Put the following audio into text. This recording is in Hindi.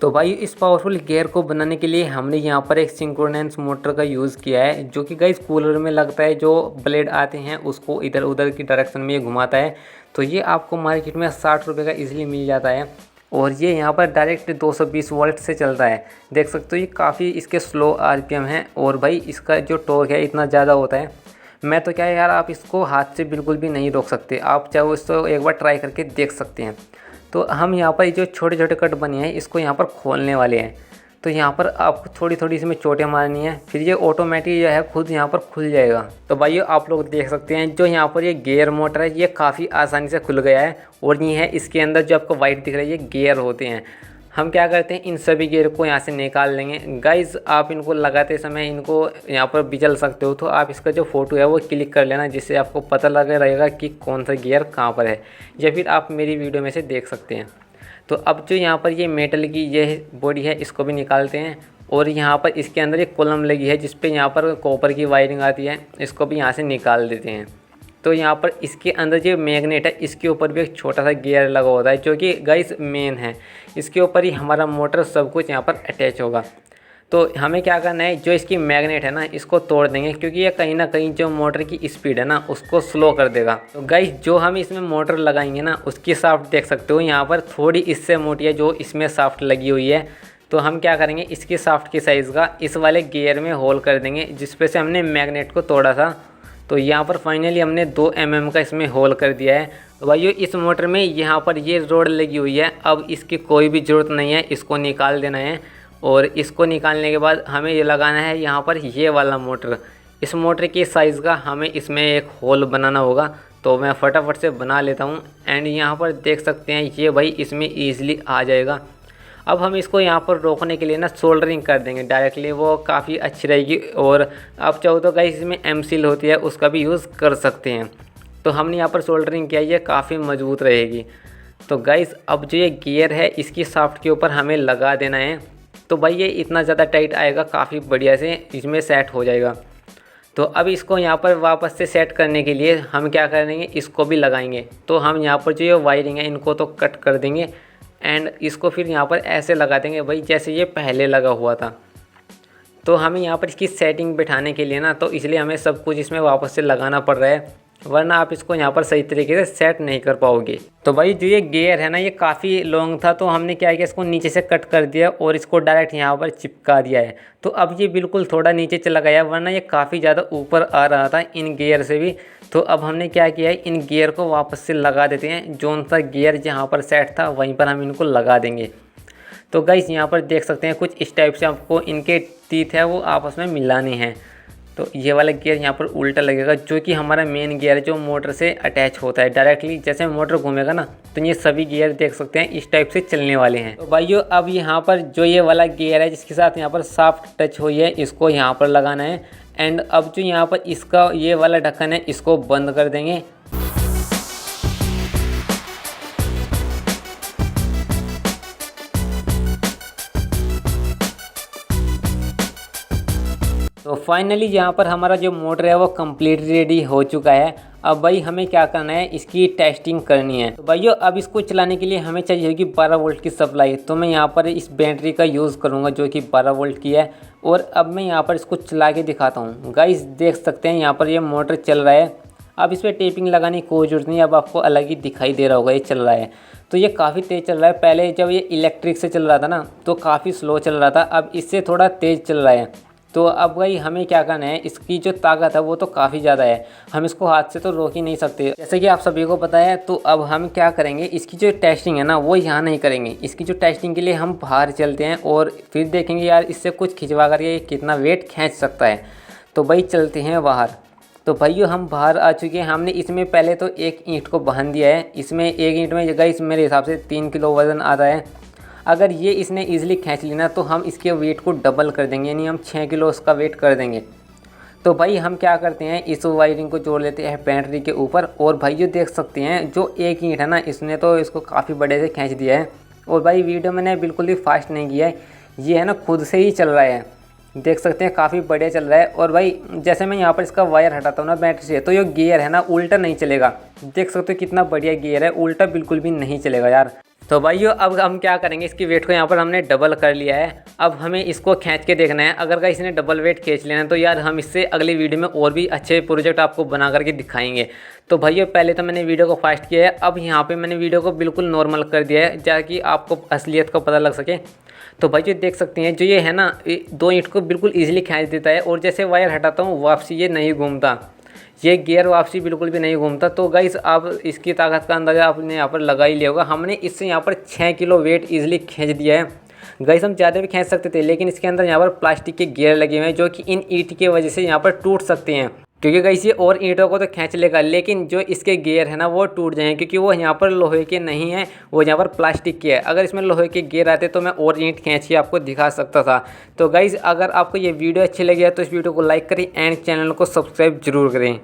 तो भाई इस पावरफुल गियर को बनाने के लिए हमने यहाँ पर एक सिंक्रोनेंस मोटर का यूज़ किया है, जो कि गाइस कूलर में लगता है। जो ब्लेड आते हैं उसको इधर उधर की डायरेक्शन में ये घुमाता है। तो ये आपको मार्केट में 60 रुपये का इजीली मिल जाता है और ये यहाँ पर डायरेक्ट 220 वोल्ट से चलता है। देख सकते हो ये काफ़ी इसके स्लो आरपीएम है और भाई इसका जो टॉर्क है इतना ज़्यादा होता है। मैं तो क्या है यार, आप इसको हाथ से बिल्कुल भी नहीं रोक सकते, आप चाहे इसको एक बार ट्राई करके देख सकते हैं। तो हम यहाँ पर जो छोटे छोटे कट बने हैं इसको यहाँ पर खोलने वाले हैं। तो यहाँ पर आपको थोड़ी थोड़ी इसमें चोटें मारनी है, फिर ये ऑटोमेटिक जो है खुद यहाँ पर खुल जाएगा। तो भाइयों आप लोग देख सकते हैं जो यहाँ पर ये गियर मोटर है ये काफ़ी आसानी से खुल गया है। और ये है इसके अंदर जो आपको वाइट दिख रहा है ये गियर होते हैं। हम क्या करते हैं इन सभी गियर को यहाँ से निकाल लेंगे। गाइज़ आप इनको लगाते समय इनको यहाँ पर बिचल सकते हो, तो आप इसका जो फ़ोटो है वो क्लिक कर लेना, जिससे आपको पता लगा रहेगा कि कौन सा गियर कहाँ पर है, या फिर आप मेरी वीडियो में से देख सकते हैं। तो अब जो यहाँ पर ये मेटल की ये बॉडी है इसको भी निकालते हैं। और यहाँ पर इसके अंदर एक कॉलम लगी है जिस पे यहाँ पर कॉपर की वायरिंग आती है, इसको भी यहाँ से निकाल देते हैं। तो यहाँ पर इसके अंदर जो मैग्नेट है इसके ऊपर भी एक छोटा सा गियर लगा होता है, जो कि गाइस मेन है। इसके ऊपर ही हमारा मोटर सब कुछ यहाँ पर अटैच होगा। तो हमें क्या करना है, जो इसकी मैग्नेट है ना इसको तोड़ देंगे, क्योंकि ये कहीं ना कहीं जो मोटर की स्पीड है ना उसको स्लो कर देगा। तो गाइस जो हम इसमें मोटर लगाएंगे ना उसकी शाफ्ट देख सकते हो यहाँ पर थोड़ी इससे मोटी है जो इसमें शाफ्ट लगी हुई है। तो हम क्या करेंगे, इसकी शाफ्ट की साइज़ का इस वाले गियर में होल कर देंगे जिस पे से हमने मैग्नेट को तोड़ा था। तो यहाँ पर फाइनली हमने 2 mm का इसमें होल कर दिया है। तो भाइयों इस मोटर में यहाँ पर ये रोड लगी हुई है, अब इसकी कोई भी ज़रूरत नहीं है, इसको निकाल देना है। और इसको निकालने के बाद हमें ये लगाना है यहाँ पर ये वाला मोटर। इस मोटर की साइज़ का हमें इसमें एक होल बनाना होगा, तो मैं फटाफट से बना लेता हूँ। एंड यहाँ पर देख सकते हैं ये भाई इसमें ईज़िली आ जाएगा। अब हम इसको यहाँ पर रोकने के लिए ना सोल्डरिंग कर देंगे डायरेक्टली, वो काफ़ी अच्छी रहेगी। और आप चाहो तो गाइस इसमें एम सील होती है उसका भी यूज़ कर सकते हैं। तो हमने यहाँ पर सोल्डरिंग किया, ये काफ़ी मजबूत रहेगी। तो गाइस अब जो ये गियर है इसकी शाफ्ट के ऊपर हमें लगा देना है। तो भाई ये इतना ज़्यादा टाइट आएगा, काफ़ी बढ़िया से इसमें सेट हो जाएगा। तो अब इसको यहाँ पर वापस से सेट करने के लिए हम क्या करेंगे, इसको भी लगाएंगे। तो हम यहाँ पर जो ये वायरिंग है इनको तो कट कर देंगे एंड इसको फिर यहाँ पर ऐसे लगा देंगे भाई जैसे ये पहले लगा हुआ था। तो हमें यहाँ पर इसकी सेटिंग बिठाने के लिए ना, तो इसलिए हमें सब कुछ इसमें वापस से लगाना पड़ रहा है, वरना आप इसको यहाँ पर सही तरीके से सेट नहीं कर पाओगे। तो भाई जो ये गियर है ना ये काफ़ी लॉन्ग था, तो हमने क्या किया इसको नीचे से कट कर दिया और इसको डायरेक्ट यहाँ पर चिपका दिया है। तो अब ये बिल्कुल थोड़ा नीचे चला गया, वरना ये काफ़ी ज़्यादा ऊपर आ रहा था इन गियर से भी। तो अब हमने क्या किया है, इन गियर को वापस से लगा देते हैं। जोन सा गियर जहाँ पर सेट था वहीं पर हम इनको लगा देंगे। तो गाइस यहाँ पर देख सकते हैं कुछ इस टाइप से आपको इनके टीथ है वो आपस में मिलाने हैं। तो ये वाला गियर यहाँ पर उल्टा लगेगा, जो कि हमारा मेन गियर है जो मोटर से अटैच होता है डायरेक्टली। जैसे मोटर घूमेगा ना तो ये सभी गियर देख सकते हैं इस टाइप से चलने वाले हैं। तो भाइयों अब यहाँ पर जो ये वाला गियर है जिसके साथ यहाँ पर शाफ्ट टच हुई है इसको यहाँ पर लगाना है। एंड अब जो यहाँ पर इसका ये वाला ढक्कन है इसको बंद कर देंगे। तो फाइनली यहाँ पर हमारा जो मोटर है वो कम्प्लीट रेडी हो चुका है। अब भाई हमें क्या करना है, इसकी टेस्टिंग करनी है। तो भाइयों अब इसको चलाने के लिए हमें चाहिए होगी 12 वोल्ट की सप्लाई। तो मैं यहाँ पर इस बैटरी का यूज़ करूँगा जो कि 12 वोल्ट की है। और अब मैं यहाँ पर इसको चला के दिखाता हूँ। गाइस देख सकते हैं यहाँ पर ये मोटर चल रहा है। अब इस पर टेपिंग लगाने की कोई ज़रूरत नहीं, अब आपको अलग ही दिखाई दे रहा होगा ये चल रहा है। तो ये काफ़ी तेज़ चल रहा है। पहले जब ये इलेक्ट्रिक से चल रहा था ना तो काफ़ी स्लो चल रहा था, अब इससे थोड़ा तेज़ चल रहा है। तो अब भाई हमें क्या करना है, इसकी जो ताकत है वो तो काफ़ी ज़्यादा है, हम इसको हाथ से तो रोक ही नहीं सकते जैसे कि आप सभी को पता है। तो अब हम क्या करेंगे, इसकी जो टेस्टिंग है ना वो यहाँ नहीं करेंगे। इसकी जो टेस्टिंग के लिए हम बाहर चलते हैं और फिर देखेंगे यार इससे कुछ खिंचवा करके कितना वेट खींच सकता है। तो भाई चलते हैं बाहर। तो भाइयों हम बाहर आ चुके हैं। हमने इसमें पहले तो एक ईंट को बांध दिया है। इसमें एक ईंट में जगह इस मेरे हिसाब से 3 किलो वज़न आता है। अगर ये इसने ईज़िली खींच लेना तो हम इसके वेट को डबल कर देंगे, यानी हम 6 किलो उसका वेट कर देंगे। तो भाई हम क्या करते हैं, इस वायरिंग को जोड़ लेते हैं बैटरी के ऊपर। और भाई ये देख सकते हैं जो एक ईंट है ना इसने तो इसको काफ़ी बड़े से खींच दिया है। और भाई वीडियो मैंने बिल्कुल भी फास्ट नहीं किया है, ये है ना खुद से ही चल रहा है। देख सकते हैं काफ़ी बढ़िया चल रहा है। और भाई जैसे मैं यहाँ पर इसका वायर हटाता हूँ ना बैटरी से, तो ये गियर है ना उल्टा नहीं चलेगा। देख सकते हो कितना बढ़िया गियर है, उल्टा बिल्कुल भी नहीं चलेगा यार। तो भाइयों अब हम क्या करेंगे, इसकी वेट को यहाँ पर हमने डबल कर लिया है। अब हमें इसको खींच के देखना है। अगर गाइस इसने डबल वेट खींच लेना है तो यार हम इससे अगली वीडियो में और भी अच्छे प्रोजेक्ट आपको बना करके दिखाएंगे। तो भाइयों पहले तो मैंने वीडियो को फास्ट किया है, अब यहाँ पे मैंने वीडियो को बिल्कुल नॉर्मल कर दिया है ताकि आपको असलियत का पता लग सके। तो भाइयों देख सकते हैं जो ये है ना, 2 ईंट को बिल्कुल ईजिली खींच देता है और जैसे वायर हटाता हूँ वापसी ये नहीं घूमता, ये गियर वापसी बिल्कुल भी नहीं घूमता। तो गाइस आप इसकी ताकत का अंदाज़ा आपने यहाँ पर लगा ही लिया होगा। हमने इससे यहाँ पर 6 किलो वेट इजीली खींच दिया है। गाइस हम ज़्यादा भी खींच सकते थे लेकिन इसके अंदर यहाँ पर प्लास्टिक के गियर लगे हुए हैं जो कि इन ईंट की वजह से यहाँ पर टूट सकते हैं, क्योंकि गाइस ये और ईंटों को तो खींच लेगा लेकिन जो इसके गियर है ना वो टूट जाएंगे, क्योंकि वो यहाँ पर लोहे के नहीं है, वो यहाँ पर प्लास्टिक के है। अगर इसमें लोहे के गियर आते तो मैं और ईंट खींच के आपको दिखा सकता था। तो गाइस अगर आपको ये वीडियो अच्छी लगी है तो इस वीडियो को लाइक करें एंड चैनल को सब्सक्राइब जरूर करें।